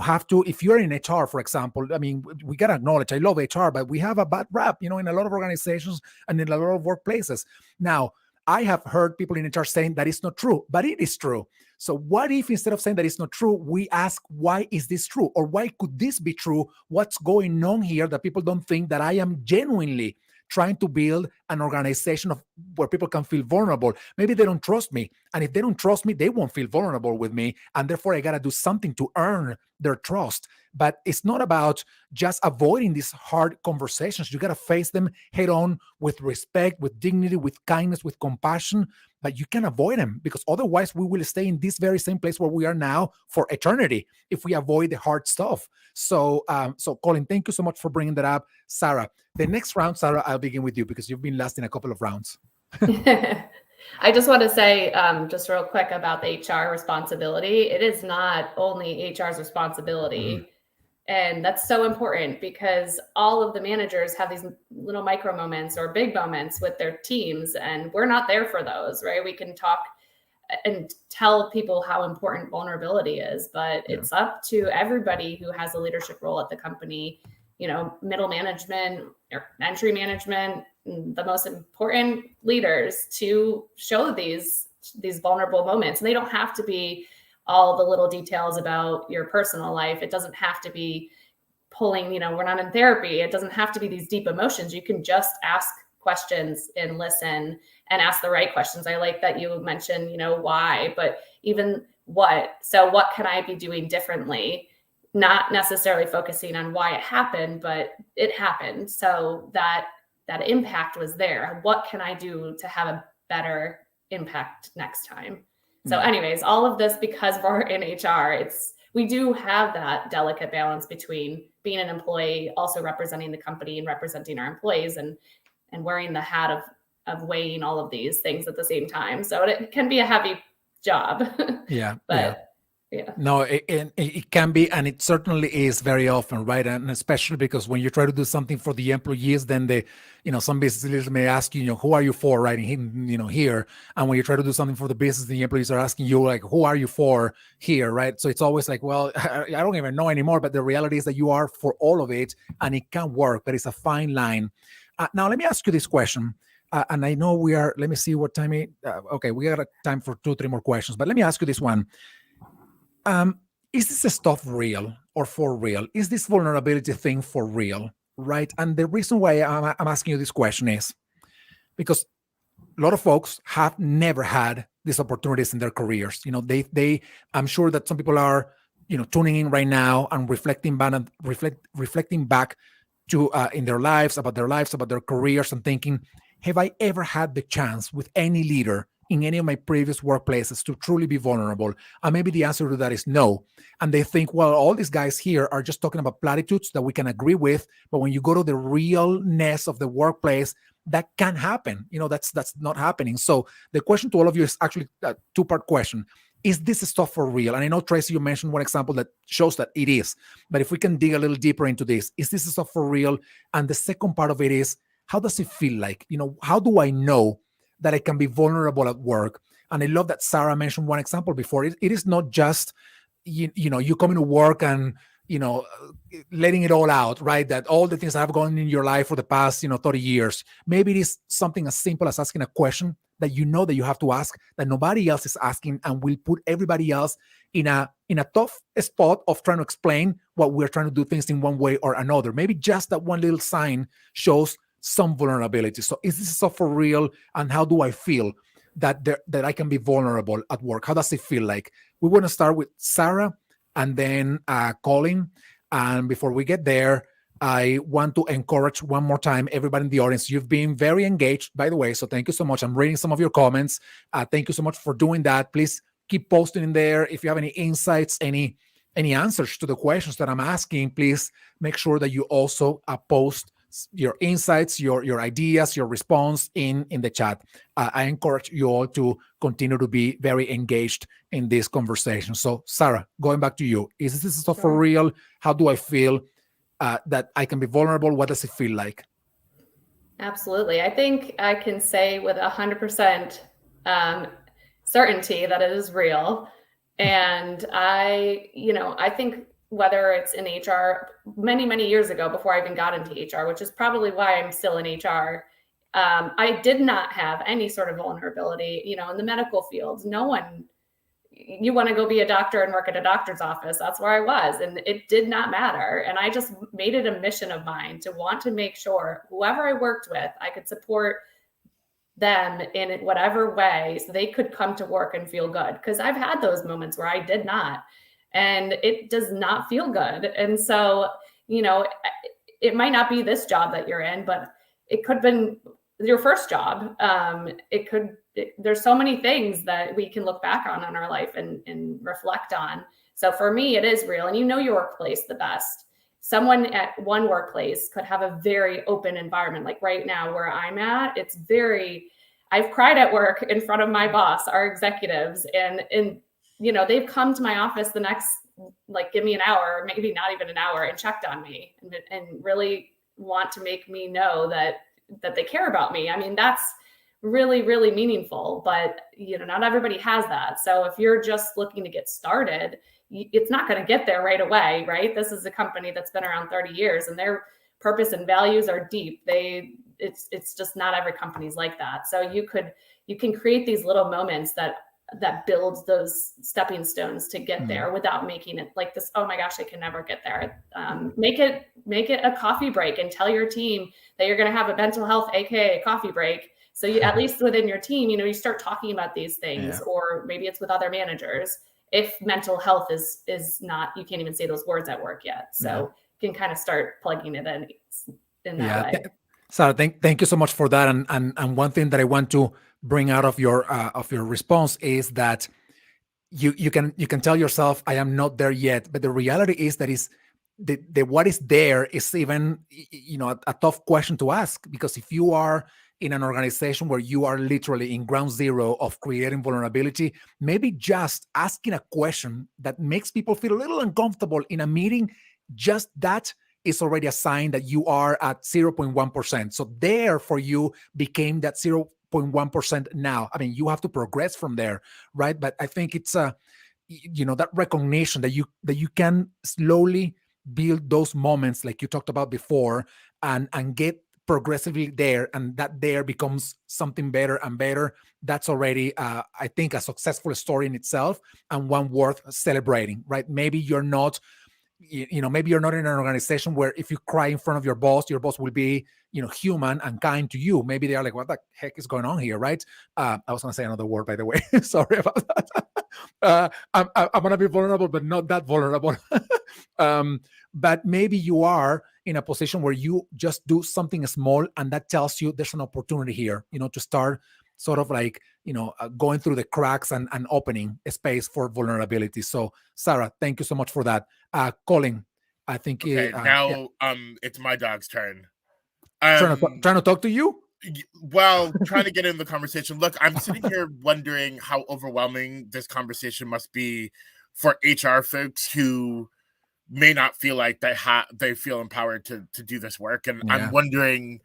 have to, if you're in HR, for example. I mean, we got to acknowledge, I love HR, but we have a bad rap, in a lot of organizations and in a lot of workplaces. Now, I have heard people in HR saying that it's not true, but it is true. So what if, instead of saying that it's not true, we ask, why is this true? Or why could this be true? What's going on here that people don't think that I am genuinely trying to build an organization where people can feel vulnerable? Maybe they don't trust me. And if they don't trust me, they won't feel vulnerable with me. And therefore, I got to do something to earn their trust. But it's not about just avoiding these hard conversations. You got to face them head on, with respect, with dignity, with kindness, with compassion. But you can avoid them, because otherwise we will stay in this very same place where we are now for eternity if we avoid the hard stuff. So, Colin, thank you so much for bringing that up. Sarah, the next round, Sarah, I'll begin with you because you've been last in a couple of rounds. I just want to say just real quick about the HR responsibility. It is not only HR's responsibility. Mm-hmm. And that's so important, because all of the managers have these little micro moments or big moments with their teams, and we're not there for those, right? We can talk and tell people how important vulnerability is, but it's up to everybody who has a leadership role at the company, middle management or entry management, the most important leaders, to show these vulnerable moments. And they don't have to be all the little details about your personal life. It doesn't have to be pulling, we're not in therapy. It doesn't have to be these deep emotions. You can just ask questions and listen and ask the right questions. I like that you mentioned, why, but even what. So what can I be doing differently? Not necessarily focusing on why it happened, but it happened. So that impact was there. What can I do to have a better impact next time? So anyways, all of this, because we're in HR, we do have that delicate balance between being an employee, also representing the company and representing our employees, and wearing the hat of weighing all of these things at the same time. So it can be a heavy job. Yeah. But yeah. No, it can be, and it certainly is very often, right? And especially because when you try to do something for the employees, then some business leaders may ask you, who are you for, right? Here. And when you try to do something for the business, the employees are asking you, like, who are you for here, right? So it's always like, well, I don't even know anymore, but the reality is that you are for all of it, and it can work, but it's a fine line. Now, let me ask you this question. And I know let me see what time okay, we got time for 2-3 more questions, but let me ask you this one. Is this stuff real or for real? Is this vulnerability thing for real, right? And the reason why I'm asking you this question is because a lot of folks have never had these opportunities in their careers. I'm sure that some people are, tuning in right now and reflecting back to in their lives, about their careers, and thinking, have I ever had the chance with any leader in any of my previous workplaces to truly be vulnerable? And maybe the answer to that is no. And they think, well, all these guys here are just talking about platitudes that we can agree with. But when you go to the realness of the workplace, that can happen. That's not happening. So the question to all of you is actually a 2-part question. Is this stuff for real? And I know, Tracy, you mentioned one example that shows that it is. But if we can dig a little deeper into this, is this stuff for real? And the second part of it is, how does it feel like? How do I know that I can be vulnerable at work? And I love that Sarah mentioned one example before. It is not just, you coming to work and, letting it all out, right? That all the things that have gone in your life for the past, 30 years. Maybe it is something as simple as asking a question that that you have to ask, that nobody else is asking, and will put everybody else in a tough spot of trying to explain what we're trying to do things in one way or another. Maybe just that one little sign shows some vulnerability. So is this stuff for real? And how do I feel that I can be vulnerable at work? How does it feel like? We want to start with Sarah and then Colin. And before we get there, I want to encourage one more time everybody in the audience. You've been very engaged, by the way, so thank you so much. I'm reading some of your comments. Thank you so much for doing that. Please keep posting in there. If you have any insights, any answers to the questions that I'm asking, please make sure that you also post your insights, your ideas, your response in the chat. I encourage you all to continue to be very engaged in this conversation. So, Sarah, going back to you, is this stuff for real? How do I feel that I can be vulnerable? What does it feel like? Absolutely. I think I can say with 100% certainty that it is real. And I think whether it's in HR many, many years ago before I even got into HR, which is probably why I'm still in HR, I did not have any sort of vulnerability, in the medical field. No one, you want to go be a doctor and work at a doctor's office. That's where I was. And it did not matter. And I just made it a mission of mine to want to make sure whoever I worked with, I could support them in whatever way so they could come to work and feel good. Because I've had those moments where I did not, and it does not feel good. And so, it might not be this job that you're in, but it could have been your first job. There's so many things that we can look back on in our life and reflect on. So for me, it is real. And your workplace the best. Someone at one workplace could have a very open environment. Like right now where I'm at, I've cried at work in front of my boss, our executives, and they've come to my office the next, give me an hour, maybe not even an hour, and checked on me and really want to make me know that they care about me. I mean, that's really, really meaningful, but not everybody has that. So if you're just looking to get started, it's not going to get there right away, right? This is a company that's been around 30 years and their purpose and values are deep. It's just not every company's like that. So you can create these little moments that builds those stepping stones to get there without making it like this, oh my gosh, I can never get there. Make it a coffee break and tell your team that you're going to have a mental health, AKA coffee break. So you, at least within your team, you start talking about these things, or maybe it's with other managers. If mental health is not, you can't even say those words at work yet. So you can kind of start plugging it in that way. Sarah, thank you so much for that. And one thing that I want to bring out of your response is that you can tell yourself, I am not there yet. But the reality is that the what is there is even a tough question to ask, because if you are in an organization where you are literally in ground zero of creating vulnerability, maybe just asking a question that makes people feel a little uncomfortable in a meeting, just that is already a sign that you are at 0.1%. So there for you became that 0.1% now. I mean, you have to progress from there, right? But I think it's that recognition that you can slowly build those moments like you talked about before and get progressively there, and that there becomes something better and better. That's already, I think, a successful story in itself and one worth celebrating, right? Maybe you're not, maybe you're not in an organization where if you cry in front of your boss will be, human and kind to you. Maybe they are like, what the heck is going on here, right? I was going to say another word, by the way. Sorry about that. I'm going to be vulnerable, but not that vulnerable. But maybe you are in a position where you just do something small, and that tells you there's an opportunity here, to start sort of like, going through the cracks and opening a space for vulnerability. So, Sarah, thank you so much for that. Colin, I think it's my dog's turn. Trying to talk to you? Well, trying to get in the conversation. Look, I'm sitting here wondering how overwhelming this conversation must be for HR folks who may not feel like they feel empowered to do this work. And I'm wondering,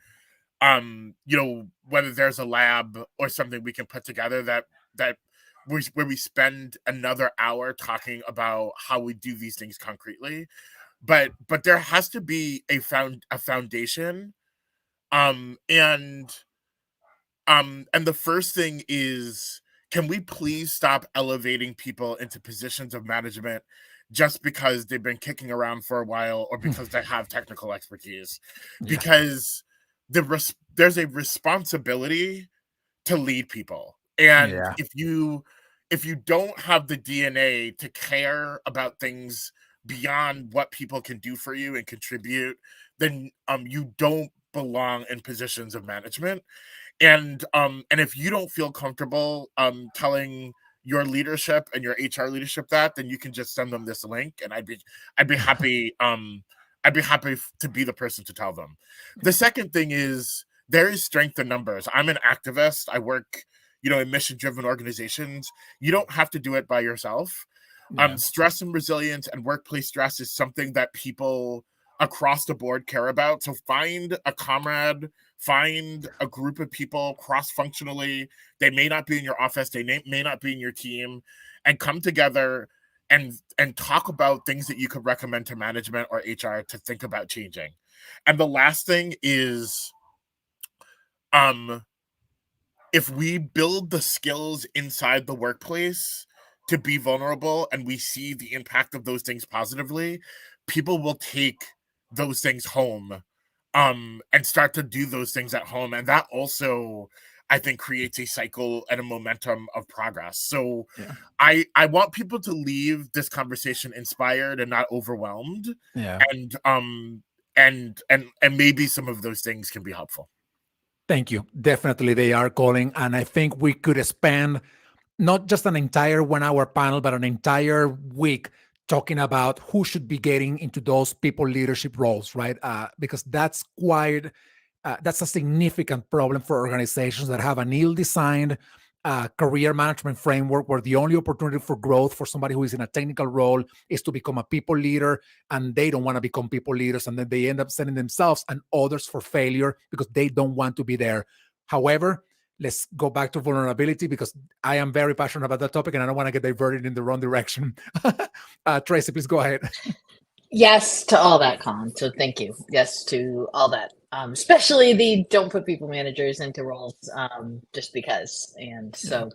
whether there's a lab or something we can put together where we spend another hour talking about how we do these things concretely. But there has to be a foundation. And the first thing is, can we please stop elevating people into positions of management just because they've been kicking around for a while or because they have technical expertise? Because there's a responsibility to lead people. And if you don't have the DNA to care about things beyond what people can do for you and contribute, then you don't belong in positions of management. And if you don't feel comfortable telling your leadership and your HR leadership that, then you can just send them this link, and I'd be happy I'd be happy to be the person to tell them. The second thing is there is strength in numbers. I'm an activist. I work, in mission-driven organizations. You don't have to do it by yourself. Yeah. Stress and resilience and workplace stress is something that people across the board care about. So find a comrade, find a group of people cross-functionally. They may not be in your office, they may not be in your team, and come together and talk about things that you could recommend to management or HR to think about changing. And the last thing is, if we build the skills inside the workplace to be vulnerable and we see the impact of those things positively, people will take those things home and start to do those things at home. And that also, I think, creates a cycle and a momentum of progress. So I want people to leave this conversation inspired and not overwhelmed. Yeah. And maybe some of those things can be helpful. Thank you. Definitely they are calling. And I think we could spend not just an entire 1 hour panel, but an entire week talking about who should be getting into those people leadership roles, right? Because that's that's a significant problem for organizations that have an ill-designed career management framework where the only opportunity for growth for somebody who is in a technical role is to become a people leader, and they don't want to become people leaders, and then they end up setting themselves and others for failure because they don't want to be there. However, let's go back to vulnerability because I am very passionate about that topic and I don't want to get diverted in the wrong direction. Tracy, please go ahead. Yes to all that, Colin. So thank you. Yes to all that. Especially the don't put people managers into roles just because. And so,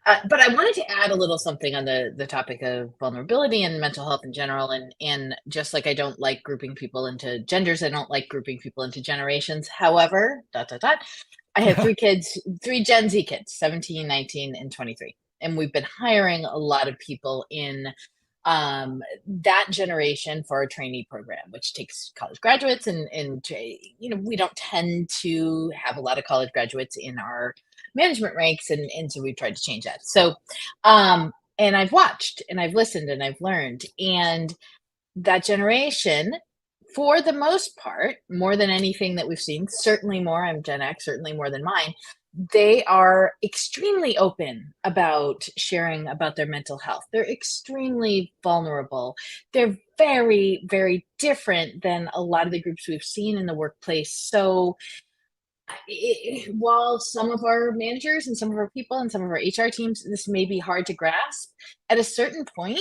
but I wanted to add a little something on the topic of vulnerability and mental health in general. And just like I don't like grouping people into genders, I don't like grouping people into generations. However, I have 3 kids, 3 Gen Z kids, 17, 19, and 23. And we've been hiring a lot of people in that generation for our trainee program, which takes college graduates, and we don't tend to have a lot of college graduates in our management ranks, and so we've tried to change that. So and I've watched and I've listened and I've learned, and that generation, for the most part, more than anything that we've seen, certainly more, I'm Gen X, certainly more than mine, they are extremely open about sharing about their mental health. They're extremely vulnerable. They're very, very different than a lot of the groups we've seen in the workplace. So while some of our managers and some of our people and some of our HR teams, this may be hard to grasp, at a certain point,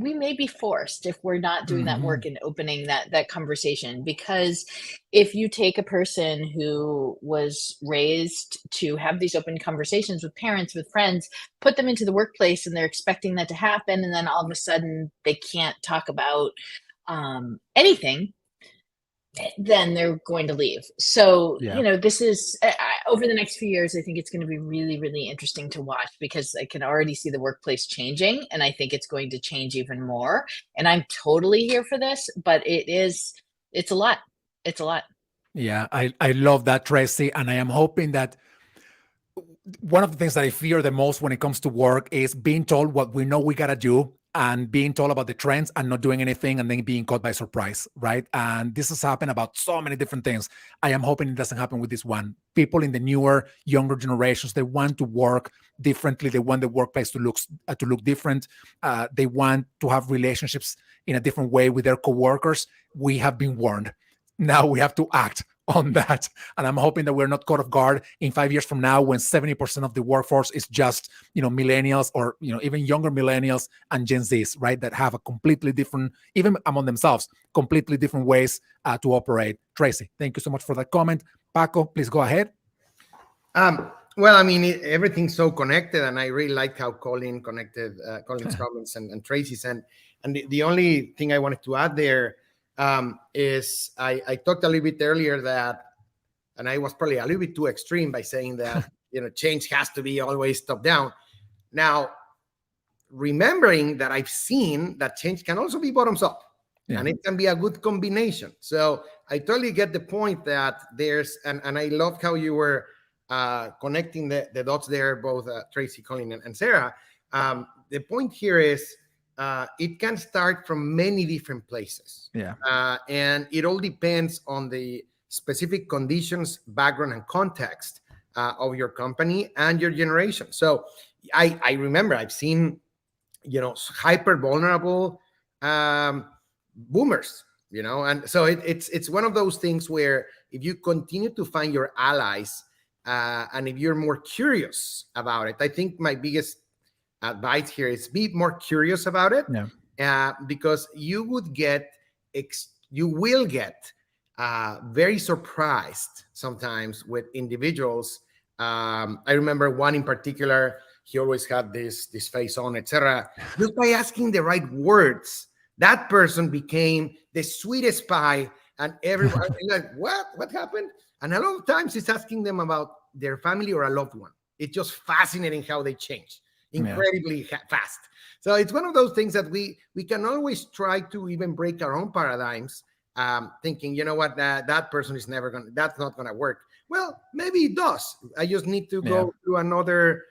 we may be forced if we're not doing that work and opening that conversation. Because if you take a person who was raised to have these open conversations with parents, with friends, put them into the workplace and they're expecting that to happen, and then all of a sudden they can't talk about anything, then they're going to leave. So, this is over the next few years, I think it's going to be really, really interesting to watch, because I can already see the workplace changing, and I think it's going to change even more. And I'm totally here for this, but it's a lot. It's a lot. Yeah, I love that, Tracy. And I am hoping that one of the things that I fear the most when it comes to work is being told what we know we got to do and being told about the trends and not doing anything and then being caught by surprise, right? And this has happened about so many different things. I am hoping it doesn't happen with this one. People in the newer, younger generations, they want to work differently. They want the workplace to look different. They want to have relationships in a different way with their coworkers. We have been warned. Now we have to act on that. And I'm hoping that we're not caught off guard in 5 years from now when 70% of the workforce is just, millennials or, even younger millennials and Gen Zs, right? That have a completely different, even among themselves, completely different ways to operate. Tracy, thank you so much for that comment. Paco, please go ahead. Well, I mean, everything's so connected, and I really like how Colin connected Colin's comments and Tracy's. And the only thing I wanted to add there is I talked a little bit earlier that, and I was probably a little bit too extreme by saying that, change has to be always top down. Now, remembering that I've seen that change can also be bottoms up, and it can be a good combination. So I totally get the point that and I loved how you were connecting the dots there, both Tracy, Colin, and Sarah. The point here is, it can start from many different places. Yeah. And it all depends on the specific conditions, background, and context of your company and your generation. So I remember I've seen, hyper vulnerable boomers, and so it's one of those things where if you continue to find your allies, and if you're more curious about it, I think my biggest advice here is be more curious about it. Yeah. Because you will get very surprised sometimes with individuals. I remember one in particular. He always had this face on, etc. Just by asking the right words, that person became the sweetest pie, and everyone like, what happened? And a lot of times it's asking them about their family or a loved one. It's just fascinating how they change incredibly fast. So it's one of those things that we can always try to even break our own paradigms, thinking, that person is that's not gonna work. Well, maybe it does. I just need to go through another,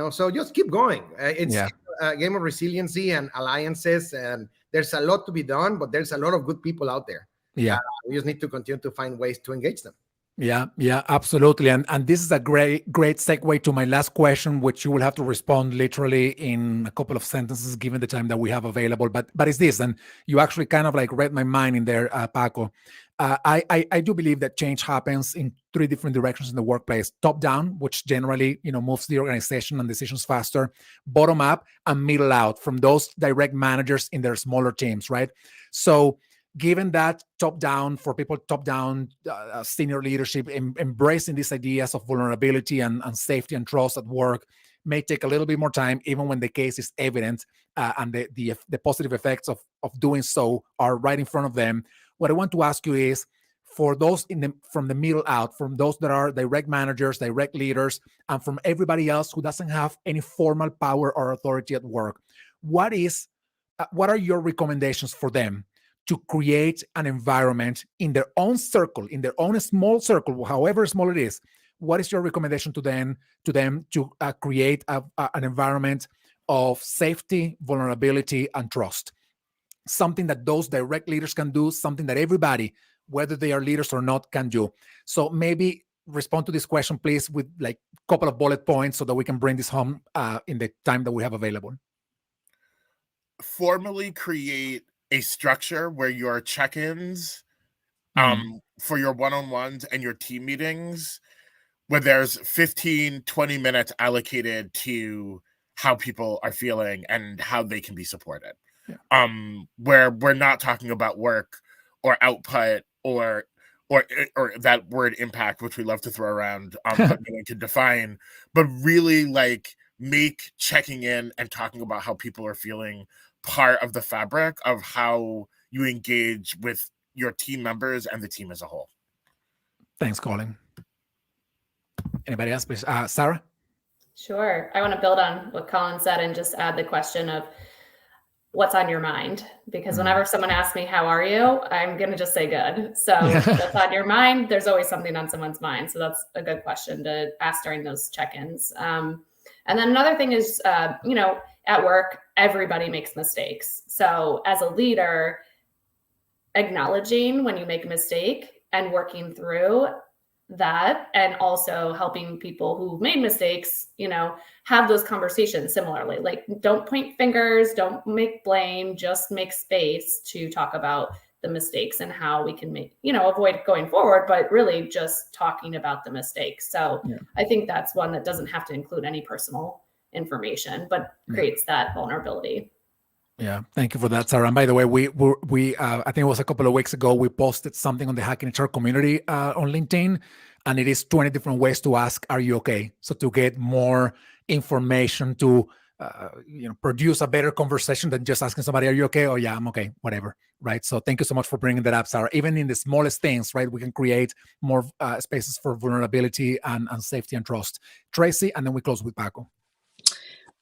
so just keep going. It's a game of resiliency and alliances, and there's a lot to be done, but there's a lot of good people out there. Yeah. We just need to continue to find ways to engage them. Yeah, absolutely. And this is a great segue to my last question, which you will have to respond literally in a couple of sentences, given the time that we have available. But it's this, and you actually kind of like read my mind in there, Paco. I do believe that change happens in 3 different directions in the workplace: top down, which generally moves the organization and decisions faster; bottom up; and middle out, from those direct managers in their smaller teams, right? So given that top down senior leadership embracing these ideas of vulnerability and safety and trust at work may take a little bit more time, even when the case is evident, and the positive effects of doing so are right in front of them. What I want to ask you is, for those from the middle out, from those that are direct managers, direct leaders, and from everybody else who doesn't have any formal power or authority at work, what are your recommendations for them to create an environment in their own circle, in their own small circle, however small it is? What is your recommendation to them to create an environment of safety, vulnerability, and trust? Something that those direct leaders can do, something that everybody, whether they are leaders or not, can do. So maybe respond to this question, please, with like a couple of bullet points so that we can bring this home in the time that we have available. Formally create a structure where your check-ins for your one-on-ones and your team meetings, where there's 15-20 minutes allocated to how people are feeling and how they can be supported. Where we're not talking about work or output or that word impact, which we love to throw around, but no one can define, but really like make checking in and talking about how people are feeling part of the fabric of how you engage with your team members and the team as a whole. Thanks, Colin. Anybody else, please? Sarah? Sure. I want to build on what Colin said and just add the question of what's on your mind, because whenever someone asks me, how are you? I'm going to just say good. So what's on your mind? There's always something on someone's mind. So that's a good question to ask during those check-ins. And then another thing is, at work, everybody makes mistakes. So as a leader, acknowledging when you make a mistake and working through that, and also helping people who've made mistakes, have those conversations similarly. Like, don't point fingers, don't make blame, just make space to talk about the mistakes and how we can avoid going forward, but really just talking about the mistakes. So I think that's one that doesn't have to include any personal information, but creates that vulnerability. Yeah, thank you for that, Sarah. And by the way, we I think it was a couple of weeks ago, we posted something on the Hacking HR community on LinkedIn, and it is 20 different ways to ask, are you okay? So to get more information to produce a better conversation than just asking somebody, are you okay? Oh yeah, I'm okay, whatever, right? So thank you so much for bringing that up, Sarah. Even in the smallest things, right, we can create more spaces for vulnerability and safety and trust. Tracy, and then we close with Paco.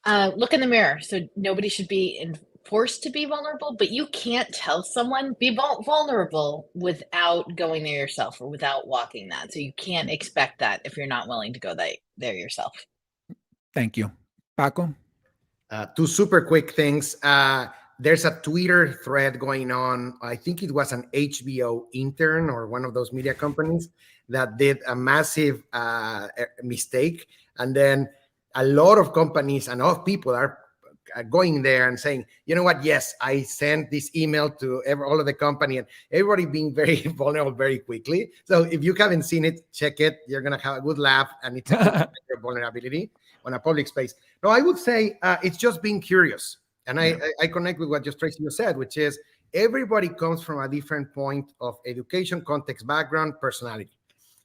Look in the mirror. So nobody should be forced to be vulnerable, but you can't tell someone be vulnerable without going there yourself or without walking that. So you can't expect that if you're not willing to go there yourself. Thank you. Paco? 2 super quick things. there's a Twitter thread going on. I think it was an HBO intern or one of those media companies that did a massive mistake. And then a lot of companies and all people are going there and saying, you know what? Yes, I sent this email to all of the company, and everybody being very vulnerable very quickly. So if you haven't seen it, check it. You're going to have a good laugh, and it's a vulnerability on a public space. No, I would say it's just being curious. And I connect with what just Tracy just said, which is everybody comes from a different point of education, context, background, personality.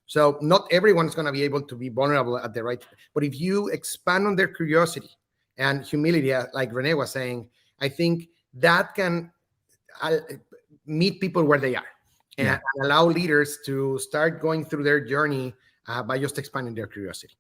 So not everyone's going to be able to be vulnerable at the right. But if you expand on their curiosity and humility, like Renee was saying, I think that can meet people where they are and allow leaders to start going through their journey by just expanding their curiosity.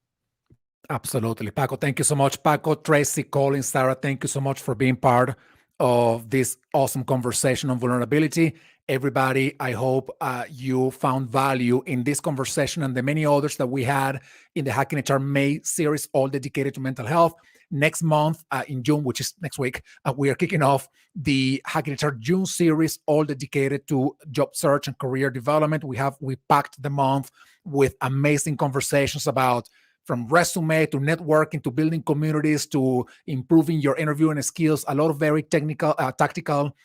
Absolutely. Paco, thank you so much. Paco, Tracy, Colin, Sarah, thank you so much for being part of this awesome conversation on vulnerability. Everybody, I hope you found value in this conversation and the many others that we had in the Hacking HR May series, all dedicated to mental health. Next month, in June, which is next week, we are kicking off the Hacking HR June series, all dedicated to job search and career development. We packed the month with amazing conversations about from resume to networking to building communities to improving your interviewing skills, a lot of very technical, tactical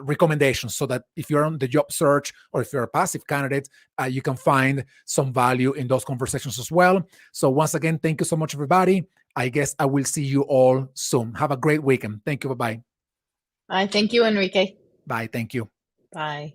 recommendations so that if you're on the job search or if you're a passive candidate, you can find some value in those conversations as well. So once again, thank you so much, everybody. I guess I will see you all soon. Have a great weekend. Thank you. Bye-bye. Thank you, Enrique. Bye. Thank you. Bye.